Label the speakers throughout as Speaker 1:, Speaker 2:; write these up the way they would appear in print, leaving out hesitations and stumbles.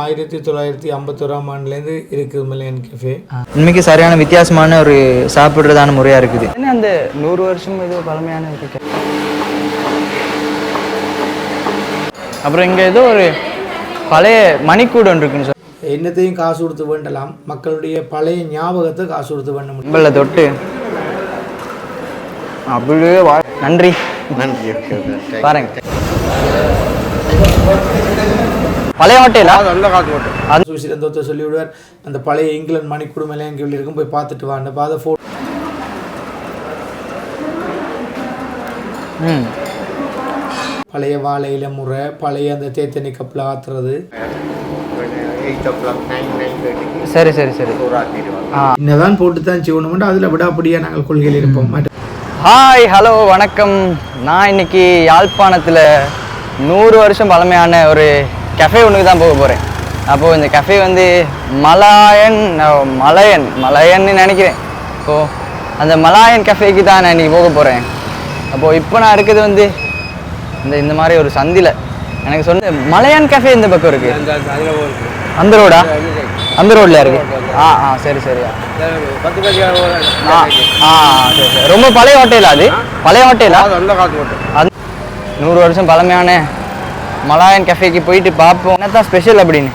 Speaker 1: 1951 ஆண்டுலேருந்து இருக்குது மலையன் கஃபே.
Speaker 2: இன்னைக்கு சரியான வித்தியாசமான ஒரு சாப்பிட்றதான முறையாக இருக்குது. அந்த 100 வருஷம் இது பழமையான இருக்கு. அப்புறம் இங்கே ஏதோ ஒரு பழைய மணிக்கூடு ஒன்று இருக்குன்னு சொல்லி
Speaker 1: என்னத்தையும் காசு கொடுத்து வேண்டலாம். மக்களுடைய பழைய ஞாபகத்தை காசு கொடுத்து வேண்ட முடியும்.
Speaker 2: உங்களை தொட்டு அப்படியே நன்றி
Speaker 3: நன்றி.
Speaker 2: பாருங்க பழைய ஹோட்டலா?
Speaker 3: நல்ல காசு ஹோட்டல்.
Speaker 1: அது சுசிரந்தோத்தை சொல்லி விடுவார். அந்த பழைய இங்கிலாந்து மணிக்கூடு மலையன் கீழ் இருக்கும், போய் பார்த்துட்டு வா. அந்த பாதை பழைய வாழையில முறை, பழைய அந்த தேத்தனி கப்பில் ஆத்துறது.
Speaker 2: சரி சரி சரி.
Speaker 1: என்னதான் போட்டு தான் செய்யணும், அதில் விட அப்படியே நாங்கள் கொள்கையில் இருப்போம்.
Speaker 2: ஹாய் ஹலோ வணக்கம். நான் இன்னைக்கு யாழ்ப்பாணத்தில் 100 வருஷம் பழமையான ஒரு கஃபே ஒன்றுக்கு தான் போக போகிறேன். அப்போது இந்த கஃபே வந்து மலையன்னு நினைக்கிறேன். இப்போது அந்த மலாயன் கஃபேக்கு தான் நான் இன்றைக்கி போக போகிறேன். அப்போது இப்போ நான் இருக்கிறது வந்து இந்த மாதிரி ஒரு சந்தியில். எனக்கு சொன்ன மலையான் கஃபே இந்த பக்கம் இருக்குது. அந்த ரோடா? அந்த ரோடில் இருக்குது. சரி சரியா. சரி சரி. ரொம்ப பழைய ஹோட்டலா? அது பழைய ஹோட்டலா? அது 100 வருஷம் பழமையான மலாயன் கஃபேக்கு போயிட்டு பார்ப்போம் என்னதான் ஸ்பெஷல் அப்படின்னு.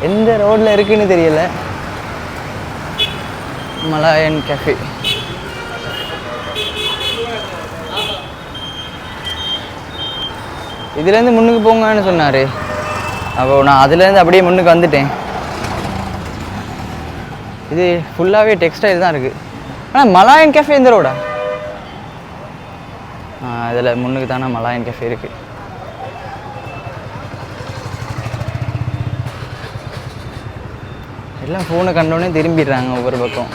Speaker 2: எந்த ரோடில் இருக்குன்னு தெரியல. மலாயன் கஃபே இதுலேருந்து முன்னுக்கு போங்கன்னு சொன்னார். அப்போ நான் அதுலேருந்து அப்படியே முன்னுக்கு வந்துட்டேன். இது ஃபுல்லாகவே டெக்ஸ்டைல் தான் இருக்குது. ஆனால் மலாயன் கஃபே இந்த ரோடா? இதில் முன்னுக்கு தானே மலாயன் கஃபே இருக்குது. எல்லாம் ஃபோனை கண்டோடனே திரும்பிடுறாங்க ஒவ்வொரு பக்கம்.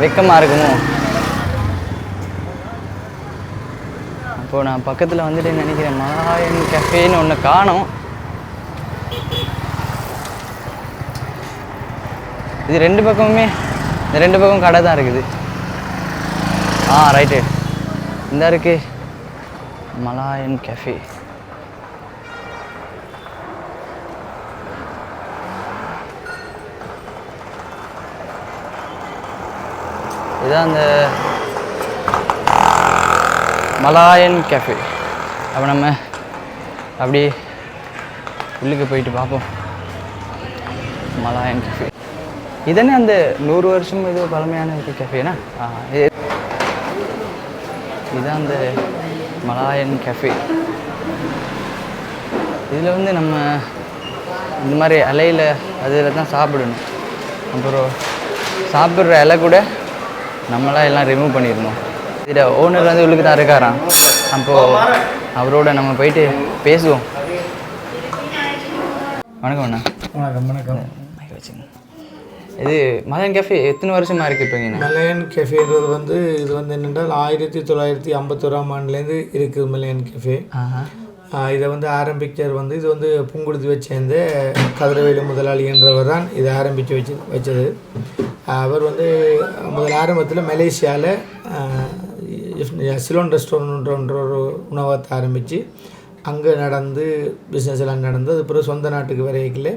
Speaker 2: வெக்கமாக இருக்குமோ? அப்போது நான் பக்கத்தில் வந்துட்டேன்னு நினைக்கிறேன். மலாயன் கஃபேன்னு ஒன்று காணோம். இது ரெண்டு பக்கமுமே இந்த ரெண்டு பக்கம் கடை தான் இருக்குது. ரைட்டு இந்த இருக்கு மலாயன் கஃபே. இதுதான் அந்த மலாயன் கஃபே. அப்போ நம்ம அப்படியே உள்ளுக்கு போயிட்டு பார்ப்போம். மலாயன் கஃபே இதனே அந்த 100 வருஷம் இது பழமையான இருக்கு கஃபேனா? இதுதான் அந்த மலாயன் கஃபே. இதில் வந்து நம்ம இந்த மாதிரி இலையில் அதில் தான் சாப்பிடணும். அப்புறம் சாப்பிட்ற இலை கூட நம்மளாம் எல்லாம் ரிமூவ் பண்ணிடணும். இதில் ஓனர் வந்து உள்ளுக்கு தான் இருக்காராம். அப்போது அவரோட நம்ம போயிட்டு பேசுவோம். வணக்கம் அண்ணா.
Speaker 1: வணக்கம் வணக்கம்.
Speaker 2: இது மலையன் கஃபே எத்தனை வருஷமாக இருக்குது இப்போங்க?
Speaker 1: மலையன் கஃபேன்றது வந்து இது வந்து என்னென்றால் 1951 ஆண்டுலேருந்து இருக்குது மலையன் கஃபே. இதை வந்து ஆரம்பிக்கிறது வந்து இது வந்து புங்குடுதி வச்சேர்ந்த கதிரவேலு முதலாளி என்றவர் தான் இதை ஆரம்பித்து வச்சது. அவர் வந்து முதல் ஆரம்பத்தில் மலேசியாவில் சிலோன் ரெஸ்டாரண்ட்ன்ற ஒரு உணவகத்தை ஆரம்பித்து அங்கே நடந்து பிஸ்னஸ் எல்லாம் நடந்து அது பிறகு சொந்த நாட்டுக்கு வரையில்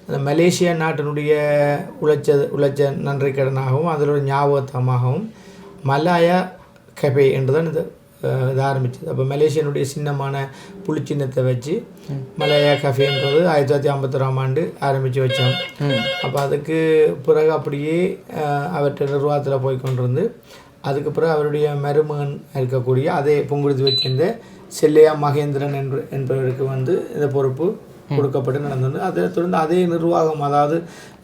Speaker 1: அந்த மலேசியா நாட்டினுடைய உழைச்ச நன்றி கடனாகவும் அதோட ஞாபகத்தமாகவும் மலாயா கஃபே என்றுதான் இது ஆரம்பிச்சது. அப்போ மலேசியனுடைய சின்னமான புலிச்சின்னத்தை வச்சு மலாயா கஃபேன்றது 1951 ஆண்டு ஆரம்பித்து வச்சோம். அப்போ அதுக்கு பிறகு அப்படியே அவற்றை நிர்வாகத்தில் போய் கொண்டிருந்து அதுக்கு பிறகு அவருடைய மருமகன் இருக்கக்கூடிய அதே புங்குடுதி வைக்கின்ற செல்லையா மகேந்திரன் என்பவருக்கு வந்து இந்த பொறுப்பு கொடுக்கப்பட்டு நடந்தது. அதை தொடர்ந்து அதே நிர்வாகம், அதாவது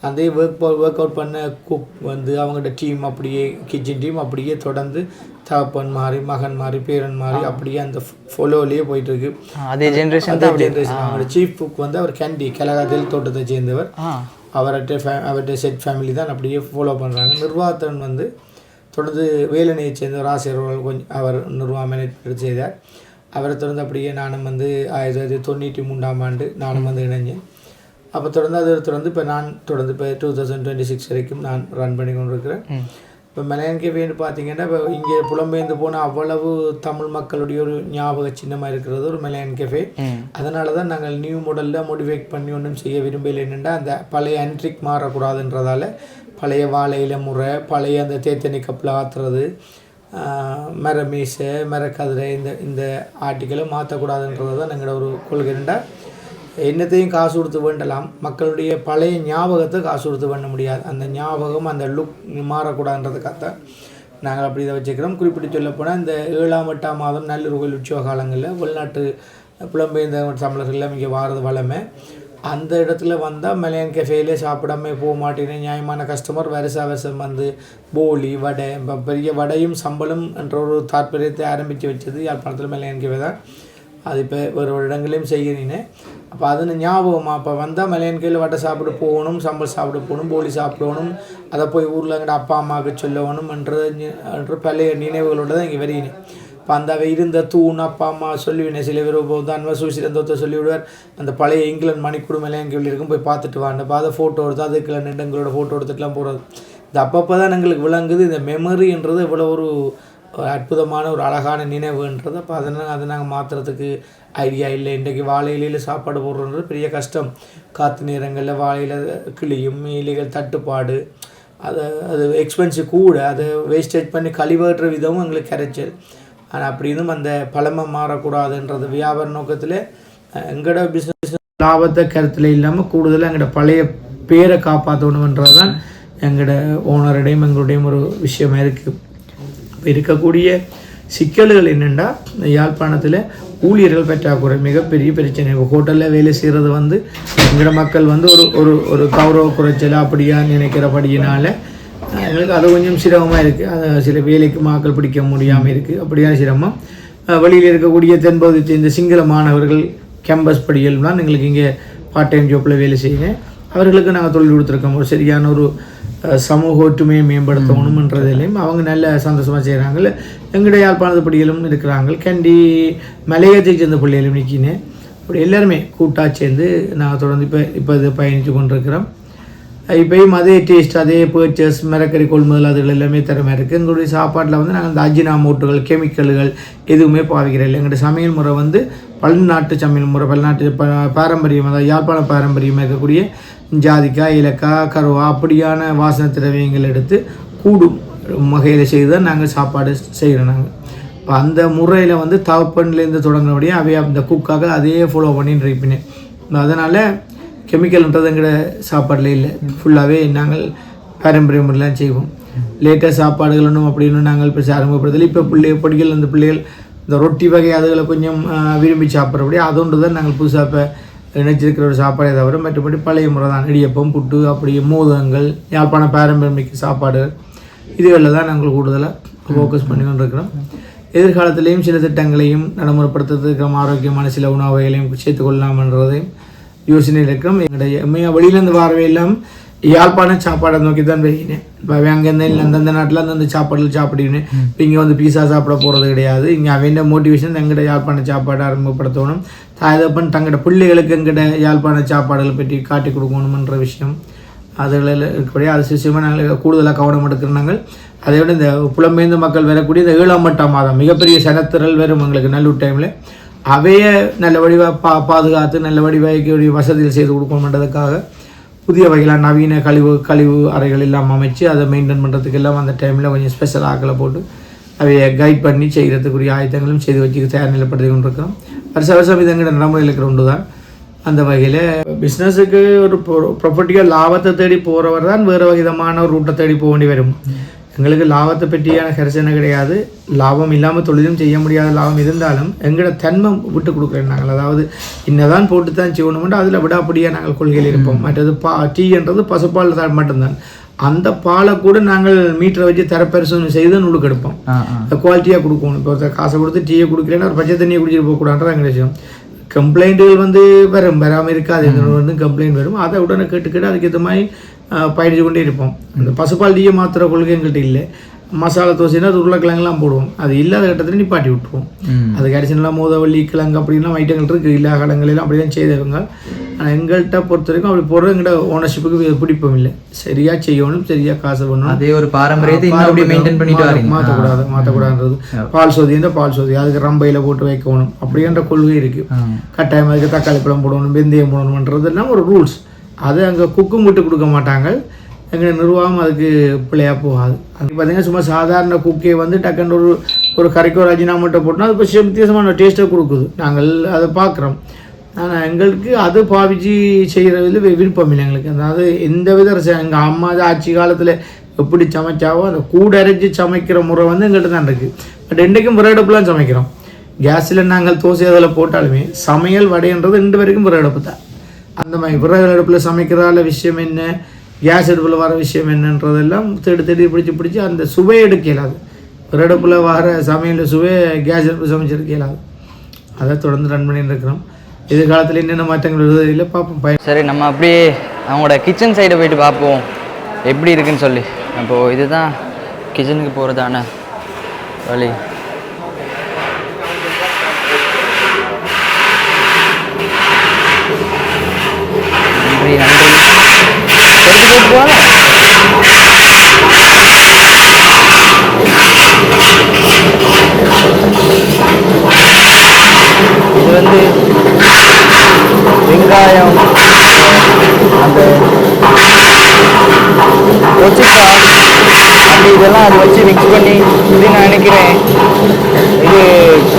Speaker 1: அதே ஒர்க் அவுட் பண்ண குக் வந்து அவங்களோட டீம் அப்படியே கிச்சன் டீம் அப்படியே தொடர்ந்து தகப்பன் மாதிரி மகன் மாதிரி பேரன் மாதிரி அப்படியே அந்த ஃபாலோவிலேயே போயிட்டுருக்கு.
Speaker 2: அதே ஜென்ரேஷன்
Speaker 1: அவங்களோட சீஃப் குக் வந்து அவர் கேண்டி கலகாதல் தோட்டத்தை சேர்ந்தவர். அவர்கிட்ட செட் ஃபேமிலி தான் அப்படியே ஃபாலோ பண்ணுறாங்க. நிர்வாகத்தன் வந்து தொடர்ந்து வேலனையை சேர்ந்தவர் ஆசிரியர்கள் கொஞ்சம் அவர் நிர்வாகம் மேனேஜ் செய்தார். அவரை தொடர்ந்து அப்படியே நானும் வந்து 1993 ஆண்டு நானும் வந்து இணைஞ்சேன். அப்போ தொடர்ந்து அதை தொடர்ந்து இப்போ நான் தொடர்ந்து இப்போ 2026 வரைக்கும் நான் ரன் பண்ணி கொண்டிருக்கிறேன். இப்போ மலையான் கேஃபேன்னு பார்த்தீங்கன்னா இப்போ இங்கே புலம்பெயர்ந்து போன அவ்வளவு தமிழ் மக்களுடைய ஒரு ஞாபக சின்னமாக இருக்கிறது ஒரு மலையான் கேஃபே. அதனால தான் நாங்கள் நியூ மாடலில் மோடிஃபை பண்ணி ஒன்றும் செய்ய விரும்பல. என்னென்னா அந்த பழைய ஆன்ட்ரிக் மாறக்கூடாதுன்றதால பழைய வாழையில முறை, பழைய அந்த தேத்தனி கப்பில் ஆற்றுறது, மர மீசை, மரக்கதிரை, இந்த ஆர்டிக்கலை மாற்றக்கூடாதுன்றது தான் எங்களோட ஒரு கொள்கைண்டா. என்னத்தையும் காசு கொடுத்து வேண்டலாம், மக்களுடைய பழைய ஞாபகத்தை காசு கொடுத்து வேண்ட முடியாது. அந்த ஞாபகம் அந்த லுக் மாறக்கூடாதுன்றதுக்காக நாங்கள் அப்படி இதை வச்சுக்கிறோம். குறிப்பிட்டு சொல்லப்போனால் இந்த 7ஆம் 8ஆம் மாதம் நல்லுறவுகள் உற்சவ காலங்களில் வெளிநாட்டு புலம்பெயர்ந்த தமிழர்கள் இங்கே வாரது வளமை. அந்த இடத்துல வந்தால் மலையான் கேஃபேலே சாப்பிடாம போக மாட்டேன்னு நியாயமான கஸ்டமர் வருஷம் வந்து போலி வடை, பெரிய வடையும் சம்பளம் என்ற ஒரு தாற்பயத்தை ஆரம்பித்து வச்சது யாழ்ப்பாணத்தில் மலையான் கேஃபே தான். அது இப்போ ஒரு இடங்களையும் செய்கிறீங்க. அப்போ அது ஞாபகமாக அப்போ வந்தால் மலையான் கேஃபேல வடை சாப்பிட போகணும், சம்பல் சாப்பிட போகணும், போலி சாப்பிடணும், அதை போய் ஊரில் எங்கள்ட அப்பா அம்மாவுக்கு சொல்லணும் என்ற பழைய நினைவுகளோடு தான் இங்கே வருகிறேன். இப்போ அந்த இருந்த தூண் அப்பா அம்மா சொல்லிவினேன். சில பேர் உதாரணமாக சுசிரந்தத்தை சொல்லிவிடுவார், அந்த பழைய இங்கிலாந்து மணிக்கூடு மலையான் கேஃபேல இருக்கும், போய் பார்த்துட்டு வாங்க. அப்போ அதை ஃபோட்டோ எடுத்து அதுக்குள்ள நின்று எங்களோட ஃபோட்டோ எடுத்துட்டுலாம் போகிறது. இந்த அப்பப்போ தான் எங்களுக்கு விளங்குது இந்த மெமரின்றது இவ்வளோ ஒரு அற்புதமான ஒரு அழகான நினைவுன்றது. அப்போ அதை நாங்கள் மாற்றுறதுக்கு ஐடியா இல்லை. இன்றைக்கு வாழை இலையில் சாப்பாடு போடுறது பெரிய கஷ்டம். காற்று நேரங்களில் வாழையில் கிளியும் இலைகள் தட்டுப்பாடு, அது எக்ஸ்பென்சிவ் கூட, அதை வேஸ்டேஜ் பண்ணி கழிவுற விதமும் எங்களுக்கு கிடைச்சது. ஆனால் அப்படி இருந்தும் அந்த பழமை மாறக்கூடாதுன்றது வியாபார நோக்கத்தில் எங்களோட பிஸ்னஸ் லாபத்தை கருத்தில் இல்லாமல் கூடுதலாக எங்களோட பழைய பேரை காப்பாற்றணுன்றது தான் எங்களோட ஓனருடையும் எங்களுடையும் ஒரு விஷயமா இருக்குது. இப்போ இருக்கக்கூடிய சிக்கல்கள் என்னென்னா, யாழ்ப்பாணத்தில் ஊழியர்கள் பற்றாக்குறை மிகப்பெரிய பிரச்சனை. இப்போ ஹோட்டலில் வேலை செய்கிறது வந்து எங்களோட மக்கள் வந்து ஒரு ஒரு கௌரவ குறைச்சல் அப்படியா நினைக்கிறபடியினால எங்களுக்கு அது கொஞ்சம் சிரமமாக இருக்குது. அது சில வேலைக்கு மக்கள் பிடிக்க முடியாமல் இருக்குது. அப்படியான சிரமம். வெளியில் இருக்கக்கூடிய தென்பகுதி இந்த சிங்கள மாணவர்கள் கேம்பஸ் படிகள்லாம் எங்களுக்கு இங்கே பார்ட் டைம் ஜாப்பில் வேலை செய்யுங்க. அவர்களுக்கு நாங்கள் தொழில் கொடுத்துருக்கோம். ஒரு சரியான ஒரு சமூக ஒற்றுமையை மேம்படுத்தணும்ன்றதிலையும் அவங்க நல்ல சந்தோஷமாக செய்கிறாங்க. எங்களுடைய யாழ்ப்பாணத்து பிள்ளைகளும் இருக்கிறாங்க, கண்டி மலையத்தை சேர்ந்த பிள்ளைகளும் நிற்கினேன். அப்படி எல்லாருமே கூட்டாக சேர்ந்து நாங்கள் தொடர்ந்து இப்போ இது பயணித்து கொண்டிருக்கிறோம். இப்போயும் அதே டேஸ்ட், அதே பர்ச்சேஸ், மரக்கறி கொள்முதல் அதுகள் எல்லாமே திறமை இருக்குது. எங்களுடைய சாப்பாட்டில் வந்து நாங்கள் இந்த அஜினாமோட்டுகள், கெமிக்கல்கள் எதுவுமே பாவிக்கிறோம் இல்லை. எங்களுடைய சமையல் முறை வந்து பல்நாட்டு சமையல் முறை, பல்நாட்டு பாரம்பரியம், அதாவது யாழ்ப்பாண பாரம்பரியமாக இருக்கக்கூடிய ஜாதிக்காய், இலக்காய், கருவா அப்படியான வாசனை திரவியங்கள் எடுத்து கூடும் வகையில் செய்து தான் நாங்கள் சாப்பாடு செய்கிறோம். நாங்கள் இப்போ அந்த முறையில் வந்து தவப்பண்லேருந்து தொடங்கினபடியே அவையே அந்த குக்காக அதே ஃபாலோ பண்ணிட்டு இருப்பினேன். அதனால் கெமிக்கல்ன்றது எங்களோட சாப்பாடில் இல்லை. ஃபுல்லாகவே நாங்கள் பாரம்பரிய முறையெலாம் செய்வோம். லேட்டஸ்ட் சாப்பாடுகள் ஒன்றும் அப்படின்னு நாங்கள் இப்போ ஆரம்பப்படுத்தலை. இப்போ பிள்ளைகள் அந்த பிள்ளைகள் இந்த ரொட்டி வகை அதுகளை கொஞ்சம் விரும்பி சாப்பிட்றபடி அதோன்று தான் நாங்கள் புதுசாக இப்போ இணைச்சிருக்கிற ஒரு சாப்பாடை தவிர மற்றபடி பழைய முறை தான் இடியப்பம், புட்டு, அப்படியே மோதகங்கள், யாழ்ப்பாண பாரம்பரியமிக்க சாப்பாடு இதுகளில் தான் நாங்கள் கூடுதலாக ஃபோக்கஸ் பண்ணி கொண்டிருக்கிறோம். எதிர்காலத்திலையும் சில திட்டங்களையும் நடைமுறைப்படுத்துறதுக்கு ஆரோக்கியமான சில உணவு வகைகளையும் சேர்த்துக்கொள்ளலாம்ன்றதையும் யோசனையில் இருக்கிறோம். எங்களுடைய வெளியிலேருந்து வரவையெல்லாம் யாழ்ப்பாண சாப்பாடை நோக்கி தான் வருகிறேன். இப்போ அங்கேருந்து அந்தந்த நாட்டில் அந்தந்த சாப்பாடுகள் சாப்பிடுவேன். இப்போ இங்கே வந்து பீஸா சாப்பிட போகிறது கிடையாது. இங்கே அவன் மோட்டிவேஷன் எங்கள்கிட்ட யாழ்ப்பாண சாப்பாடை அறிமுகப்படுத்தணும். தாயதப்பன் தங்களோட பிள்ளைகளுக்கு எங்கிட்ட யாழ்ப்பாண சாப்பாடுகளை பற்றி காட்டி கொடுக்கணுமன்ற விஷயம் அதில் இருக்கக்கூடிய அது விஷயமாக நாங்கள் கூடுதலாக கவனம் எடுக்கிறோம். நாங்கள் அதை விட இந்த புலம்பெயர்ந்த மக்கள் வரக்கூடிய இந்த 7ஆம் 8ஆம் மாதம் மிகப்பெரிய சனத்திரல் வரும் எங்களுக்கு நல்லூர் டைமில் அவையே நல்ல வடிவாக பாதுகாத்து நல்ல வடிவாக வசதிகள் செய்து கொடுக்கணுன்றதுக்காக புதிய வகையிலான நவீன கழிவு அறைகள் எல்லாம் அமைச்சு அதை மெயின்டைன் பண்ணுறதுக்கு எல்லாம் அந்த டைமில் கொஞ்சம் ஸ்பெஷல் ஆக்களை போட்டு அவையை கைட் பண்ணி செய்கிறதுக்குரிய ஆயத்தங்களும் செய்து வச்சு தயார் நிலைப்படுத்தி கொண்டிருக்கிறோம். வருஷம் இது எங்கிட்ட நடைமுறையில் இருக்கிற ஒன்று தான். அந்த வகையில் பிஸ்னஸுக்கு ஒரு ப்ராப்பர்ட்டியாக லாபத்தை தேடி போகிறவர் தான் வேறு விதமான ஒரு ரூட்டை தேடி போக வேண்டி வரும். எங்களுக்கு லாபத்தை பற்றியான கரிசனை கிடையாது. லாபம் இல்லாமல் தொழிலும் செய்ய முடியாத லாபம் இருந்தாலும் எங்களோட தன்மை விட்டு கொடுக்குறேன் நாங்கள். அதாவது இன்னதான் போட்டு தான் செய்யணும்ட்டு அதில் விடாப்படியாக நாங்கள் கொள்கையில் இருப்போம். மற்றது டீன்றது பசுப்பால் தான் மட்டும்தான். அந்த பாலை கூட நாங்கள் மீட்டரை வச்சு தரப்பரிசோதனை செய்து நூலுக்கு எடுப்போம். குவாலிட்டியாக கொடுக்கணும். இப்போ காசை கொடுத்து டீயை கொடுக்குறேன்னா ஒரு பச்சை தண்ணியை குடிச்சிட்டு போகக்கூடாதுன்ற எங்கள் விஷயம். கம்ப்ளைண்ட்டுகள் வந்து வராமல் இருக்காது. வந்து கம்ப்ளைண்ட் வரும். அதை உடனே கேட்டு அதுக்கேற்ற மாதிரி பயணிச்சு கொண்டே இருப்போம். அந்த பசுப்பால் டீயை மாத்திர கொள்கை எங்கள்கிட்ட இல்லை. மசாலா தோசைனா உருளைக்கிழங்குலாம் போடுவோம். அது இல்லாத கட்டத்தில் நிப்பாட்டி விட்டுருவோம். அது கடைசினெலாம் மோதவள்ளி கிழங்கு அப்படின்லாம் ஐட்டங்கள் இருக்குது. எல்லா கடங்களெல்லாம் அப்படி தான் செய்தவங்க. ஆனால் எங்கள்கிட்ட பொறுத்த வரைக்கும் அப்படி போடுறது எங்கள்கிட்ட ஓனர்ஷிப்புக்கு பிடிப்பும் இல்லை. சரியாக செய்யணும், சரியாக காசு பண்ணணும்.
Speaker 2: அதே ஒரு பாரம்பரியத்தை மெயின்டைன் பண்ணிட்டு
Speaker 1: மாற்றக்கூடாதுன்றது. பால் சோதி இருந்தால் பால் சோதி, அதுக்கு ரம்பையில் போட்டு வைக்கணும் அப்படின்ற கொள்கை இருக்குது. கட்டாயம் அதுக்கு தக்காளி பழம் போடணும், வெந்தயம் போடணுன்றதெல்லாம் ஒரு ரூல்ஸ். அது அங்கே குக்கும் விட்டு கொடுக்க மாட்டாங்க. எங்கள் நிர்வாகம் அதுக்கு பிள்ளையாக போகாது. அது பார்த்திங்கன்னா சும்மா சாதாரண குக்கே வந்து டக்குன்னு ஒரு கறிக்கு ஒரு அஜினாமட்டை போட்டோம்னா அது இப்போ வித்தியாசமான டேஸ்ட்டை கொடுக்குது. நாங்கள் அதை பார்க்குறோம். ஆனால் எங்களுக்கு அது பாவிச்சு செய்கிறதுல விருப்பம் இல்லை எங்களுக்கு. அதாவது எந்த வித எங்கள் அம்மா ஆட்சி காலத்தில் எப்படி சமைச்சாவோ அந்த கூட அரைச்சி சமைக்கிற முறை வந்து எங்கள்கிட்ட தான் இருக்குது. பட் இன்றைக்கும் விறகடுப்புலாம் சமைக்கிறோம். கேஸில் நாங்கள் தோசை அதில் போட்டாலுமே சமையல் வடைன்றது 2 வரைக்கும் விறகடுப்பு தான். அந்த மாதிரி விறகு அடுப்பில் சமைக்கிறதால விஷயம் என்ன, கேஸ் அடுப்பில் வர விஷயம் என்னன்றதெல்லாம் தேடி பிடிச்சி அந்த சுவை எடுக்க இயலாது. விறகடுப்பில் வர சமையல் சுவை கேஸ் அடுப்பில் சமைச்சிருக்க இயலாது. அதை தொடர்ந்து ரன் பண்ணிட்டு இருக்கிறோம். எதிர்காலத்தில் என்னென்ன மாற்றங்கள் வருது இல்லை பார்ப்போம்.
Speaker 2: சரி, நம்ம அப்படியே அவங்களோட கிச்சன் சைடை போயிட்டு பார்ப்போம் எப்படி இருக்குன்னு சொல்லி. அப்போது இதுதான் கிச்சனுக்கு போகிறதான வழி. நன்றி நன்றி. எடுத்து போகலாம். இது வந்து வெங்காயம், அந்த கொச்சிக்கா அப்படி இதெல்லாம் அதை வச்சு மிக்ஸ் பண்ணி இப்படி நான் நினைக்கிறேன். இது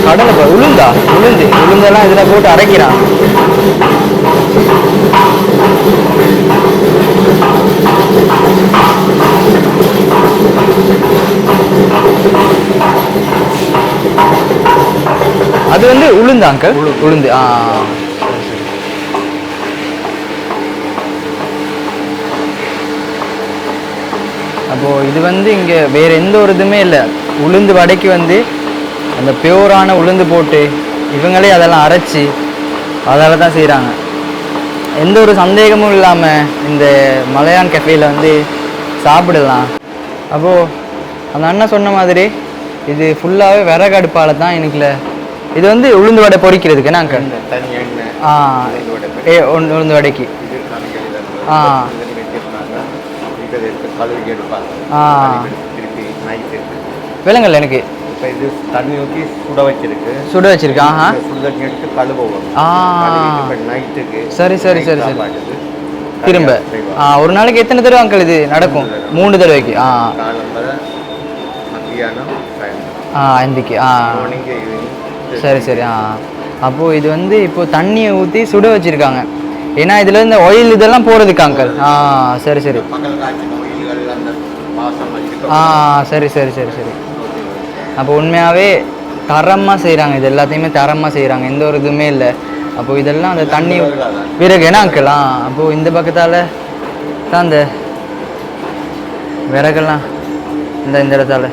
Speaker 2: கடலை உளுந்தெல்லாம் இதில் போட்டு அரைக்கிறான். அது வந்து உளுந்து அங்கிள், உளுந்து. அப்போது இது வந்து இங்கே வேறு எந்த ஒரு இதுவுமே இல்லை. உளுந்து வடைக்கு வந்து அந்த பியூரான உளுந்து போட்டு இவங்களே அதெல்லாம் அரைச்சி அதால் தான் செய்கிறாங்க. எந்த ஒரு சந்தேகமும் இல்லாமல் இந்த மலையான் கஃபேயில் வந்து சாப்பிடலாம். அப்போது அந்த அண்ணன் சொன்ன மாதிரி இது ஃபுல்லாகவே விறகு அடுப்பால் தான் எனக்குல. இது வந்து உளுந்து வடை பொரிக்கிறதுக்கு நாங்கள் உளுந்து வடைக்கு விலங்கல் எனக்கு சுட வச்சிருக்கு. சரி சரி சரி சரி. திரும்ப ஒரு நாளைக்கு எத்தனை தடவை அங்கிள் இது நடக்கும்? 3 தடவைக்கு. இன்றைக்கு சரி சரி. அப்போது இது வந்து இப்போது தண்ணியை ஊற்றி சுட வச்சுருக்காங்க. ஏன்னா இதில் இந்த ஆயில் இதெல்லாம் போகிறதுக்கு அங்கிள். சரி சரி. சரி சரி சரி சரி. அப்போ உண்மையாகவே தரமாக செய்கிறாங்க. இது எல்லாத்தையுமே தரமாக செய்கிறாங்க. எந்த ஒரு இதுவுமே இல்லை. அப்போது இதெல்லாம் அந்த தண்ணி விறகு ஏன்னா அங்கிள். அப்போது இந்த பக்கத்தால் தான் அந்த விறகெல்லாம் இந்த இடத்தால்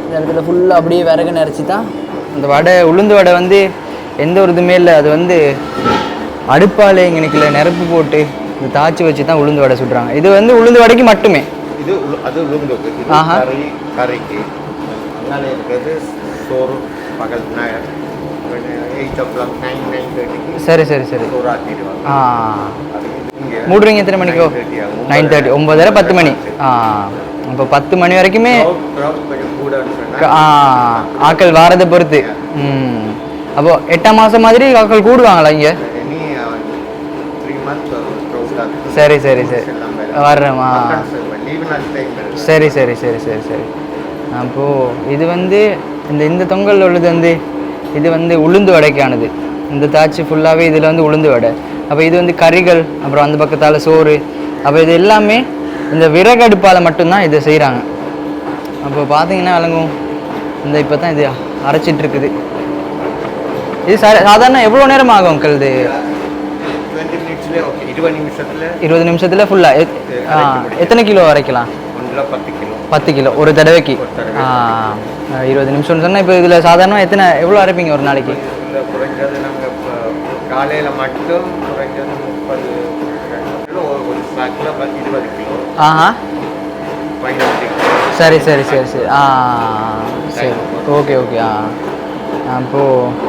Speaker 2: இந்த இடத்துல ஃபுல்லாக அப்படியே விறகு நிறச்சி தான் அந்த வடை உளுந்து வடை வந்து எந்த ஒரு இதுவுமே இல்லை. அது வந்து அடுப்பாலே எங்கனைக்குள்ள நெருப்பு போட்டு இந்த தாச்சி வச்சு தான் உளுந்து வடை சுடுறாங்க. இது வந்து உளுந்து வடைக்கு மட்டுமே.
Speaker 3: இது அது உளுந்து கறிக்கு அதனால இருக்கிறது சோறு பகல் 8 o'clock 9:30
Speaker 2: சரி சரி சரி.
Speaker 3: சோறு ஆக்கிடுவாங்க.
Speaker 2: மூடுறீங்க எத்தனை மணிக்கோ? 9:30 9:30 10 மணி. இப்போ 10 மணி வரைக்குமே ஆக்கள் வாரதை பொறுத்து. அப்போ 8ஆம் மாதம் மாதிரி ஆக்கள் கூடுவாங்களா இங்கே? சரி சரி சரி வர்றேம்மா. சரி சரி சரி சரி சரி. அப்போது இது வந்து இந்த தொங்கல் உள்ளது வந்து இது வந்து உளுந்து வடைக்கானது. இந்த தாச்சி ஃபுல்லாகவே இதில் வந்து உளுந்து வடை. அப்போ இது வந்து கறிகள், அப்புறம் அந்த பக்கத்தால் சோறு. அப்போ இது எல்லாமே இந்த விறகு அடுப்பால் மட்டும்தான் இதை செய்கிறாங்க. அப்போ பார்த்தீங்கன்னா விளங்கும். இந்த இப்போ தான் இது அரைச்சிட்டு இருக்குது. இது சாதாரண எவ்வளோ நேரம் ஆகும் அங்கிள்? இது 20 நிமிஷத்தில் ஃபுல்லாக. எத்தனை கிலோ அரைக்கலாம்? 10 கிலோ ஒரு தடவைக்கு. 20 நிமிஷம்னு சொன்னால் இப்போ இதில் சாதாரணமாக எவ்வளோ அரைப்பீங்க ஒரு நாளைக்கு?
Speaker 3: குறைஞ்சது நாங்கள் காலையில் மட்டும் குறைஞ்சது 30 ஒரு சாக்கில் 20 கிலோ.
Speaker 2: சரி சரி சரி சரி. சரி ஓகே ஓகே. அப்போது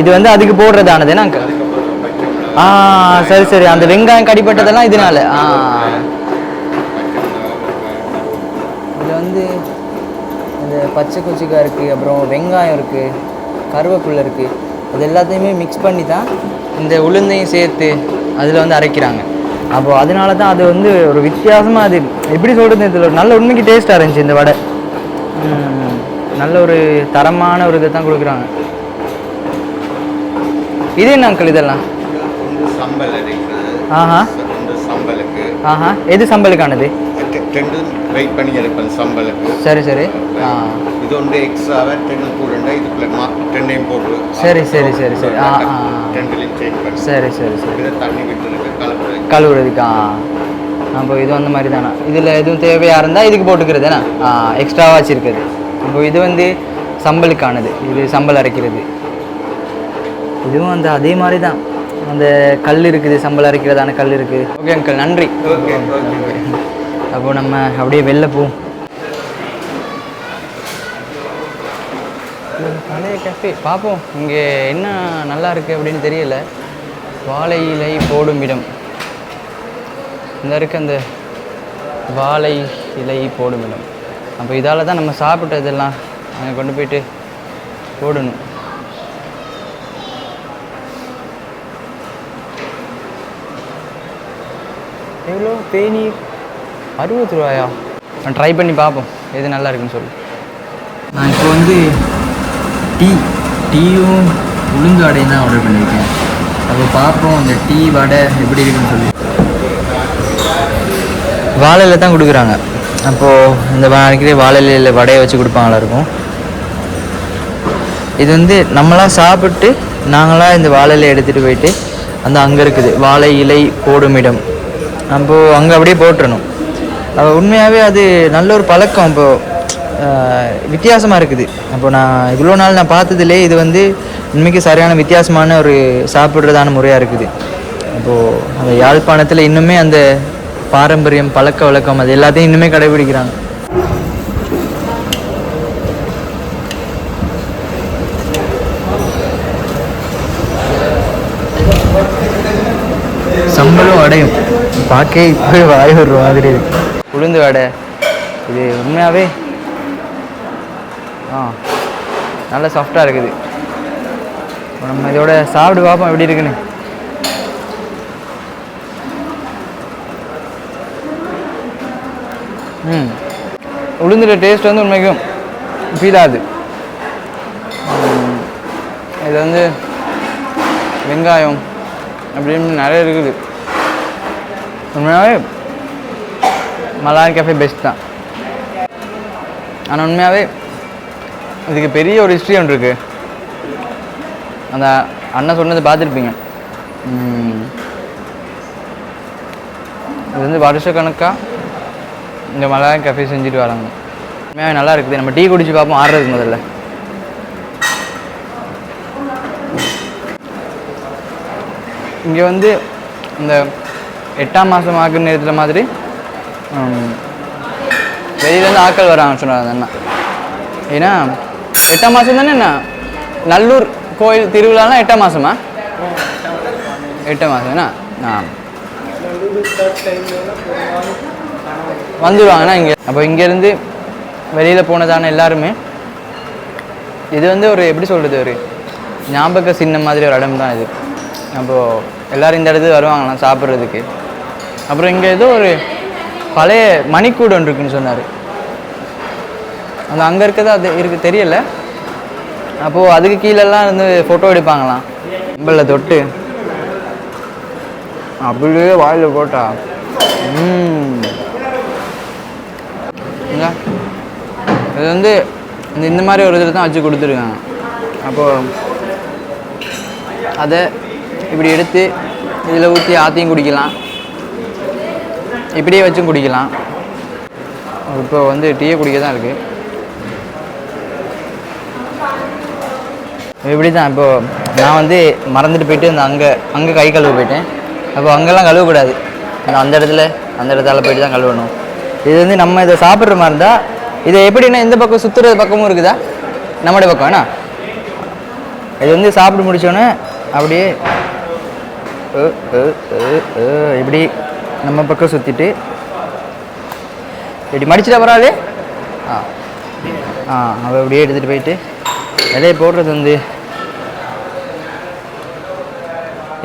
Speaker 2: இது வந்து அதுக்கு போடுறதானதுன்னா அங்கிள்? சரி சரி, அந்த வெங்காயம் கடிப்பட்டதெல்லாம் இதனால. இதில் வந்து இந்த பச்சை கொச்சிக்காய் இருக்குது, அப்புறம் வெங்காயம் இருக்குது, கருவேப்பிலை இருக்குது. அது எல்லாத்தையுமே மிக்ஸ் பண்ணி தான் இந்த உளுந்தையும் சேர்த்து அதில் வந்து அரைக்கிறாங்க. அப்போது அதனால தான் அது வந்து ஒரு வித்தியாசமாக, அது எப்படி சொல்கிறது, இதில் நல்ல உண்மைக்கு டேஸ்ட்டாக இருந்துச்சு இந்த வடை. நல்ல ஒரு தரமான ஒரு இதை தான் கொடுக்குறாங்க. இது என்ன அங்கிள் இதெல்லாம்?
Speaker 3: சம்பல் சம்பலுக்கு.
Speaker 2: எது சம்பலுக்கானது?
Speaker 3: வெயிட் பண்ணி எடுப்பேன் சம்பலுக்கு.
Speaker 2: சரி சரி.
Speaker 3: இது வந்து எக்ஸ்ட்ராவாக 10 போடுண்டா, இதுக்குள்ள 10 போடு.
Speaker 2: சரி சரி சரி சரி.
Speaker 3: 10 சேஞ்ச் பண்ணி. சரி சரி சரி. இதை தண்ணி விட்டு
Speaker 2: கழுவுறதுக்கா? அப்போ இது அந்த மாதிரி தானே. இதில் எதுவும் தேவையாக இருந்தால் இதுக்கு போட்டுக்கிறது தானே, எக்ஸ்ட்ராவாக வச்சுருக்குது. இப்போ இது வந்து சம்பலுக்கானது, இது சம்பல் அரைக்கிறது. இதுவும் அந்த அதே மாதிரி தான், அந்த கல் இருக்குது, சம்பல் அரைக்கிறதான கல் இருக்குது. ஓகே அங்கிள், நன்றி.
Speaker 3: ஓகே.
Speaker 2: அப்போது நம்ம அப்படியே வெளில போவோம். பழைய கேஃபே பார்ப்போம், இங்கே என்ன நல்லா இருக்குது அப்படின்னு தெரியல. வாழை இலை போடும் இடம் இந்த இருக்குது, அந்த வாழை இலை போடும் இடம். அப்போ இதால் தான் நம்ம சாப்பிட்டதெல்லாம் அங்கே கொண்டு போயிட்டு போடணும். எவ்வளோ தேநீர்? 60 ரூபாயா? நான் ட்ரை பண்ணி பார்ப்போம் எது நல்லா இருக்குன்னு சொல்லி. நான் இப்போ வந்து டீயும் உளுந்து வடையும் தான் ஆர்டர் பண்ணியிருக்கேன். அப்போ பார்ப்போம் இந்த டீ வடை எப்படி இருக்குன்னு சொல்லி. வாழையில தான் கொடுக்குறாங்க. அப்போது இந்த அன்றைக்கி வாழையில வடையை வச்சு கொடுப்பாங்களா இருக்கும். இது வந்து நம்மளாம் சாப்பிட்டு நாங்களாம் இந்த வாழையில எடுத்துகிட்டு போயிட்டு அந்த அங்கே இருக்குது வாழை இலை போடும் இடம், அப்போது அங்கே அப்படியே போட்டுறணும். உண்மையாகவே அது நல்ல ஒரு பழக்கம். இப்போது வித்தியாசமாக இருக்குது. அப்போ நான் இவ்வளோ நாள் நான் பார்த்ததுலே இது வந்து உண்மைக்கு சரியான வித்தியாசமான ஒரு சாப்பிட்றதான முறையாக இருக்குது. அப்போது அந்த யாழ்ப்பாணத்தில் இன்னுமே அந்த பாரம்பரியம் பழக்க வழக்கம் அது எல்லாத்தையும் இன்னுமே கடைபிடிக்கிறாங்க. சம்பளும் வடையும் பார்க்க இப்போ வாய் ஒரு மாதிரி இருக்கு. உளுந்து வடை இது உண்மையாகவே நல்லா சாஃப்டாக இருக்குது. நம்ம இதோட சாப்பிட்டு பார்ப்போம் எப்படி இருக்குன்னு. உளுந்துற டேஸ்ட் வந்து உண்மைக்கும் ஃபீல் ஆகுது. இது வந்து வெங்காயம் அப்படின்னு நிறைய இருக்குது. உண்மையாகவே மலாய் கேஃபே பெஸ்ட் தான். ஆனால் உண்மையாகவே இதுக்கு பெரிய ஒரு ஹிஸ்ட்ரி ஒன்று இருக்குது. அந்த அண்ணன் சொன்னதை பார்த்துருப்பீங்க. இது வந்து வருஷக்கணக்காக இந்த மலாய் கேஃபே செஞ்சுட்டு வராங்க. உண்மையாகவே நல்லா இருக்குது. நம்ம டீ குடிச்சு பார்ப்போம் ஆடுறதுக்கு முதல்ல. இங்கே வந்து இந்த 8ஆம் மாதம் ஆகுற நேரத்தில் மாதிரி வெளியிலேருந்து ஆட்கள் வராங்கன்னு சொன்னாங்க அந்த அண்ணா. ஏன்னா 8ஆம் மாதம் தானே என்ன நல்லூர் கோயில் திருவிழாலாம் 8ஆம் மாதமா? 8ஆம் மாதம் என்ன வந்துடுவாங்கண்ணா இங்கே. அப்போ இங்கேருந்து வெளியில் போனதான எல்லாருமே இது வந்து ஒரு எப்படி சொல்கிறது, ஒரு ஞாபக சின்னம் மாதிரி ஒரு இடம் தான் இது. அப்போது எல்லோரும் இந்த இடத்துக்கு வருவாங்களாம் சாப்பிட்றதுக்கு. அப்புறம் இங்கே ஏதோ ஒரு பழைய மணிக்கூடு ஒன்று இருக்குன்னு சொன்னார். அந்த அங்கே இருக்கிறது அது இருக்குது தெரியலை. அப்போது அதுக்கு கீழெல்லாம் வந்து ஃபோட்டோ எடுப்பாங்களாம். நம்பளில் தொட்டு அப்படியே வாயில் போட்டா இது வந்து இந்த மாதிரி ஒரு இதில் தான் வச்சு கொடுத்துருக்காங்க. அப்போது அதை இப்படி எடுத்து இதில் ஊற்றி ஆற்றியும் குடிக்கலாம், இப்படியே வச்சும் குடிக்கலாம். இப்போ வந்து டீயை குடிக்க தான் இருக்குது. இப்படி தான். இப்போது நான் வந்து மறந்துட்டு போயிட்டு அந்த அங்கே கை கழுவ போயிட்டேன். அப்போ அங்கெல்லாம் கழுவக்கூடாது, அந்த இடத்தால போயிட்டு தான் கழுவணும். இது வந்து நம்ம இதை சாப்பிட்ற மாதிரி இருந்தால் இதை எப்படின்னா இந்த பக்கம் சுற்றுறது பக்கமும் இருக்குதா, நம்முடைய பக்கம் வேணா. இது வந்து சாப்பிட்டு முடித்தோன்னே அப்படியே இப்படி நம்ம பக்கம் சுற்றிட்டு இப்படி மடிச்சிட்டா பரவாயில்ல. அவள் அப்படியே எடுத்துகிட்டு போயிட்டு இலையை போடுறது வந்து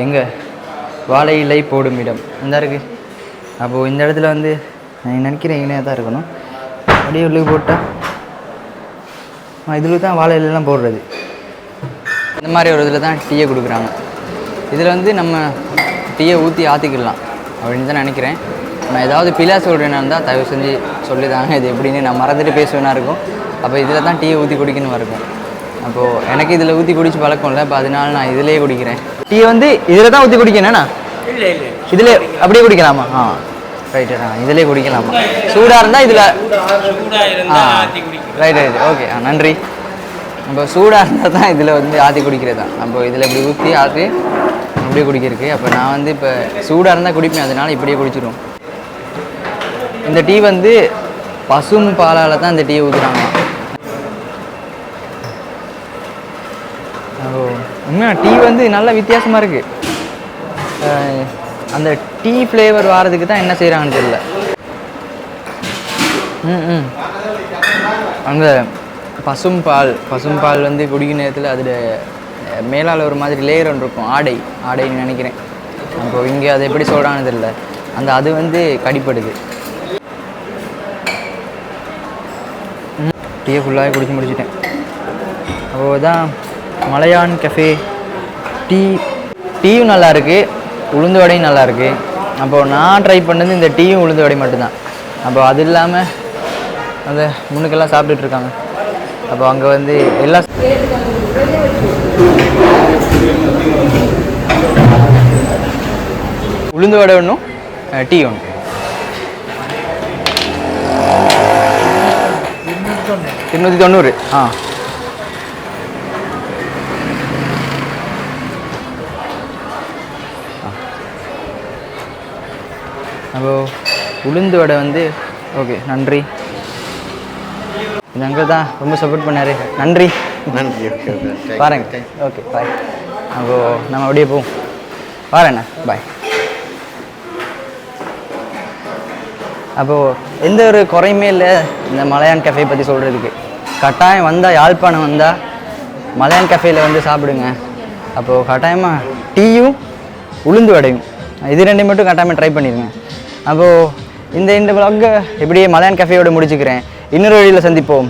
Speaker 2: எங்கே வாழை இலை போடும் இடம் இந்த இருக்குது. அப்போது இந்த இடத்துல வந்து நான் நினைக்கிறேன் இங்கேயே தான் இருக்கணும். அப்படியே உள்ளுக்கு போட்டால் இதில் தான் வாழை இலையெல்லாம் போடுறது. இந்த மாதிரி ஒரு இதில் தான் டீயை கொடுக்குறாங்க. இதில் வந்து நம்ம டீயை ஊற்றி ஆற்றிக்கிடலாம் அப்படின்னு தான் நினைக்கிறேன். நான் ஏதாவது பிள்ளை சொல்கிறேன்னா இருந்தால் தயவு செஞ்சு சொல்லி தாங்க இது எப்படின்னு நான் மறந்துட்டு பேசுவேனா இருக்கும். அப்போ இதில் தான் டீயை ஊற்றி குடிக்கணும் இருக்கும். அப்போது எனக்கு இதில் ஊற்றி குடிச்சு பழக்கம் இல்லை. அப்போ அதனால நான் இதிலேயே குடிக்கிறேன். டீ வந்து இதில் தான் ஊற்றி குடிக்கணும்ண்ணா?
Speaker 1: இல்லை இல்லை,
Speaker 2: இதில் அப்படியே குடிக்கலாமா? ரைட்டு, இதிலே குடிக்கலாமா? சூடாக இருந்தால் இதில் ரைட் ஓகே நன்றி. நம்ம சூடாக இருந்தால் தான் இதில் வந்து ஆற்றி குடிக்கிறது தான். அப்போ இதில் இப்படி ஊற்றி ஆற்றி அப்படியே குடிக்கிறதுக்கு. அப்போ நான் வந்து இப்போ சூடாக இருந்தால் குடிப்பேன், அதனால் இப்படியே குடிச்சிடுவோம். இந்த டீ வந்து பசும் பாலால் தான் இந்த டீ ஊற்றுறாங்க. உண்மையாக டீ வந்து நல்ல வித்தியாசமாக இருக்குது. அந்த டீ ஃப்ளேவர் வாரதுக்கு தான் என்ன செய்கிறாங்கன்னு தெரியல. அந்த பசும்பால் வந்து குடிக்கிற நேரத்தில் அதில் மேலால் ஒரு மாதிரி லேயர் ஒன்று இருக்கும், ஆடைன்னு நினைக்கிறேன். அப்போ இங்கே அதை எப்படி சொல்கிறாங்கன்னு தெரியல. அது வந்து கடிப்படுது. டீயை ஃபுல்லாக குடிச்சு முடிச்சிட்டேன். அப்போது தான் மலையான் கஃபே டீயும் நல்லா இருக்குது, உளுந்து வடையும் நல்லா இருக்குது. அப்போது நான் ட்ரை பண்ணது இந்த டீயும் உளுந்து வடை மட்டும்தான். அப்போ அது இல்லாமல் அந்த முன்னுக்கெல்லாம் சாப்பிட்டுட்ருக்காங்க. அப்போ அங்கே வந்து எல்லாம் உளுந்து வடை ஒன்றும் டீ ஒன்று. $290. அப்போ உளுந்து வடை வந்து ஓகே நன்றி. இது அங்கே தான் ரொம்ப சப்போர்ட் பண்ணார், நன்றி. பாருங்க ஓகே பாய். அப்போது நம்ம அப்படியே போவோம். பாருண்ணா பாய். அப்போது எந்த ஒரு குறையுமே இல்லை இந்த மலையான் கஃபே பற்றி சொல்கிறதுக்கு. கட்டாயம் வந்தால் யாழ்ப்பாணம் வந்தால் மலையான் கஃபேயில் வந்து சாப்பிடுங்க. அப்போது கட்டாயமாக டீயும் உளுந்து வடையும் இது ரெண்டையும் மட்டும் கட்டாயமாக ட்ரை பண்ணிடுங்க. அப்போது இந்த vlog இப்படியே மலையான் கஃபேயோடு முடிச்சுக்கிறேன். இன்னொரு வழியில் சந்திப்போம்.